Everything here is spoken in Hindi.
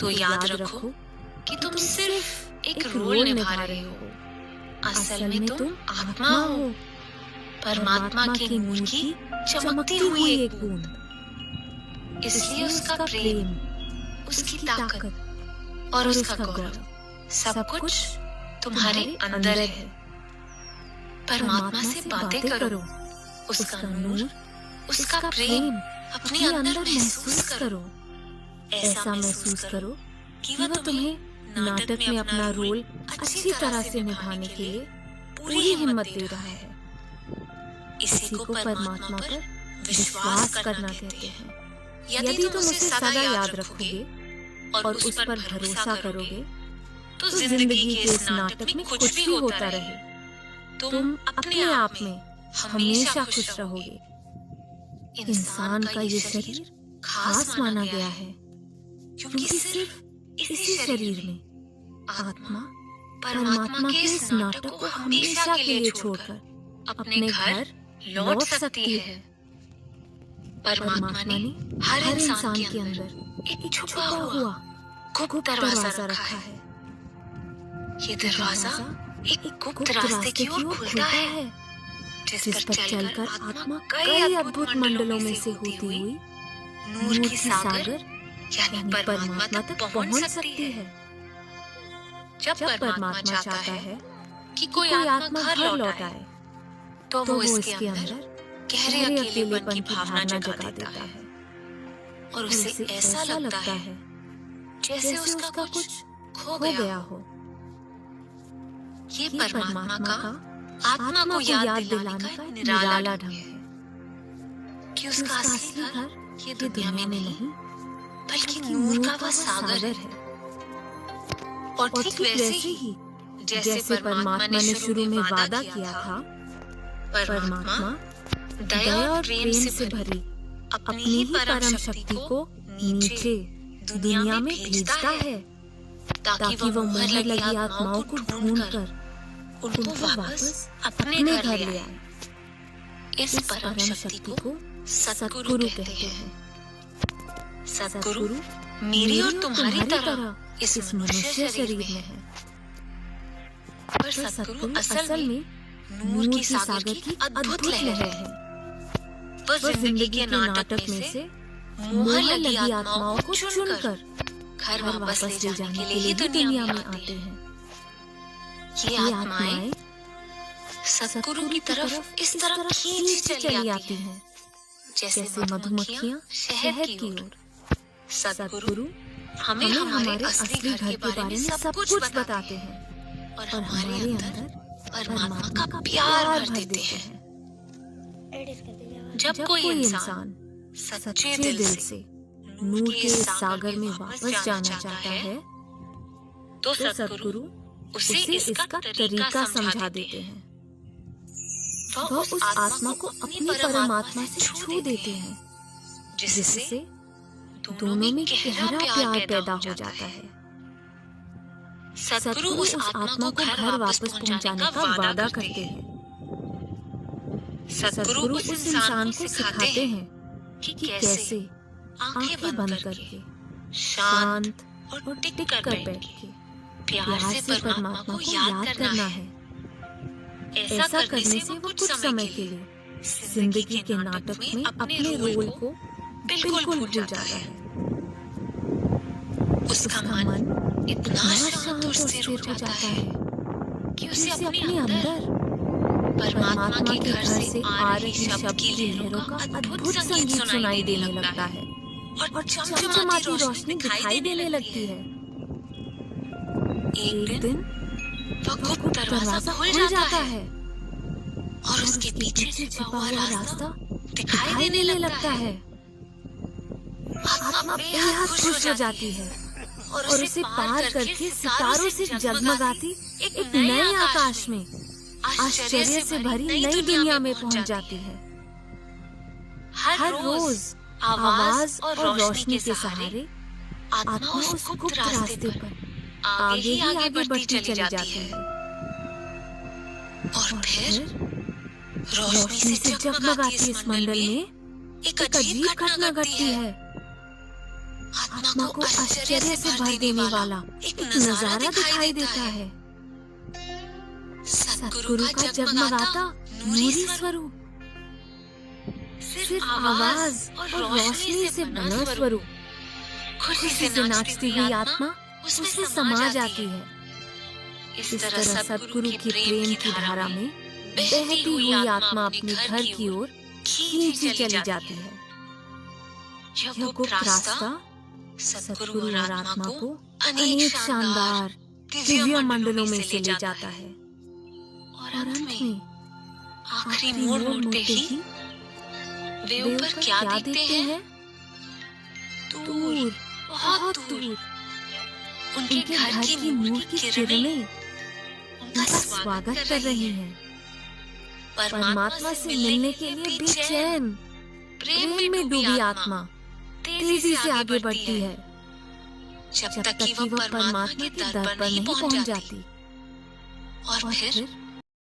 तो याद रखो कि तुम सिर्फ एक रोल निभा रहे हो। असल में तुम आत्मा हो, परमात्मा के नूर की चमकती हुई एक बूंद। इसलिए उसका प्रेम, उसकी ताकत और उसका गौरव सब कुछ तुम्हारे अंदर है। परमात्मा से बातें करो, उसका नूर, उसका प्रेम अपने अंदर महसूस करो। ऐसा महसूस करो कि वह तुम्हें नाटक में अपना रोल अच्छी तरह से निभाने के लिए पूरी हिम्मत दे रहा है। इसी को परमात्मा पर विश्वास करना कहते हैं। यदि तुम उसे सदा याद रखोगे और उस पर भरोसा करोगे तो जिंदगी के इस नाटक में कुछ भी होता रहे, तुम अपने आप में हमेशा खुश रहोगे। इंसान का ये शरीर खास माना गया है क्योंकि सिर्फ इसी शरीर में आत्मा परमात्मा के इस नाटक को हमेशा के लिए छोड़कर अपने घर लौट सकती है। परमात्मा ने हर इंसान के अंदर एक छुपा हुआ गुप्त दरवाजा रखा है। ये दरवाजा एक गुप्त रास्ते की ओर खुलता है, जिस पर चलकर आत्मा कई अद्भुत मंडलों में से होती हुई नूर की सागर यानी परमात्मा तक पहुंच सकती है। जब परमात्मा चाहता है कि कोई आत्मा घर लौट आए, तो वो इसके अंदर गहरे अकेलेपन की भावना जगा देता है और उसे ऐसा लगता है जैसे उसका कुछ खो गया हो। ये परमात्मा का आत्मा को याद दिलाने का निराला ढंग है कि उसका असली घर ये दुनिया में नहीं बल्कि नूर का वह सागर है। और ठीक वैसे ही जैसे परमात्मा ने शुरू में वादा किया था, परमात्मा दया और प्रेम से भरी अपनी ही परम शक्ति को नीचे दुनिया में भेजता है ताकि वो मोहर लगी आत्माओं को ढूंढकर उनको वापस अपने घर ले आए। इस परम शक्ति को सद्गुरु कहते हैं। सद्गुरु मेरी और तुम्हारी तरह इस मनुष्य शरीर में है, पर सद्गुरु असल में नूर की सागर की अद्भुत लहर है। वह जिंदगी के नाटक में से मोहर लगी आत्माओं को चुनकर घर वापस ले जाने के लिए दुनिया में आते हैं। ये आत्माएं सद्गुरु की तरफ इस तरह खींच चली आती हैं जैसे मधुमक्खियां शहद की ओर। सद्गुरु हमें हमारे असली घर के बारे में सब कुछ बताते हैं और हमारे अंदर परमात्मा का प्यार भर देते हैं। जब कोई इंसान सच्चे दिल से नूर के सागर में वापस जाना चाहता है, तो सद्गुरु उसे इसका तरीका समझा देते हैं। वह उस आत्मा को अपनी परमात्मा से छू देते हैं, जिससे दोनों में गहरा प्यार पैदा हो जाता है। सद्गुरु उस आत्मा को घर वापस पहुंचाने का वादा करते हैं। सद्गुरु उस इंसान को सिखाते हैं कि कैसे आंखें बंद करके शांत और टिक कर बैठ के प्यार से परमात्मा को याद करना है। ऐसा करने से वो कुछ समय के लिए जिंदगी के नाटक में अपने रोल को बिल्कुल भूल जाता है। उसका मन इतना शांत और स्थिर हो जाता है कि उसे अपने अंदर परमात्मा के घर से आ रही शब्द की लहरों का अद्भुत संगीत सुनाई देने लगता है और चमचमाती रोशनी दिखाई देने लगती है। एक दिन वह गुप्त दरवाजा खुल जाता है और उसके पीछे से छिपा हुआ रास्ता दिखाई देने लगता है। आत्मा बेहद खुश हो जाती है और उसे पार करके सितारों से जगमगाती एक नए आकाश में आश्चर्य से भरी नई दुनिया में पहुंच जाती है। हर रोज आवाज और रोशनी के सहारे आत्मा उस गुप्त रास्ते पर आगे ही आगे बढ़ती चली जाती है और फिर रोशनी से जगमगाती इस मंडल में एक अजीब घटना घटती है। आत्मा को आश्चर्य से भर देने वाला एक नजारा दिखाई देता है। सद्गुरु का जगमगाता नूरी स्वरूप, सिर्फ आवाज और रोशनी से बना स्वरूप, खुशी से नाचती हुई आत्मा उसमें समा जाती है। इस तरह सद्गुरु की प्रेम की धारा में बहती हुई आत्मा अपने घर की ओर खींची चली जाती है। यह गुप्त रास्ता सद्गुरु और आत्मा को अनेक शानदार दिव्य मंडलों में से ले जाता है और अंत में आखिरी मोड़ मोड़ते ही वे ऊपर क्या देखते हैं? दूर, बहुत दूर, उनके घर की नूर की किरणें उनका स्वागत कर रही हैं। परमात्मा से मिलने के लिए बेचैन, प्रेम में डूबी आत्मा तेजी से आगे बढ़ती है, जब तक कि वह परमात्मा के दर पर नहीं पहुंच जाती। और फिर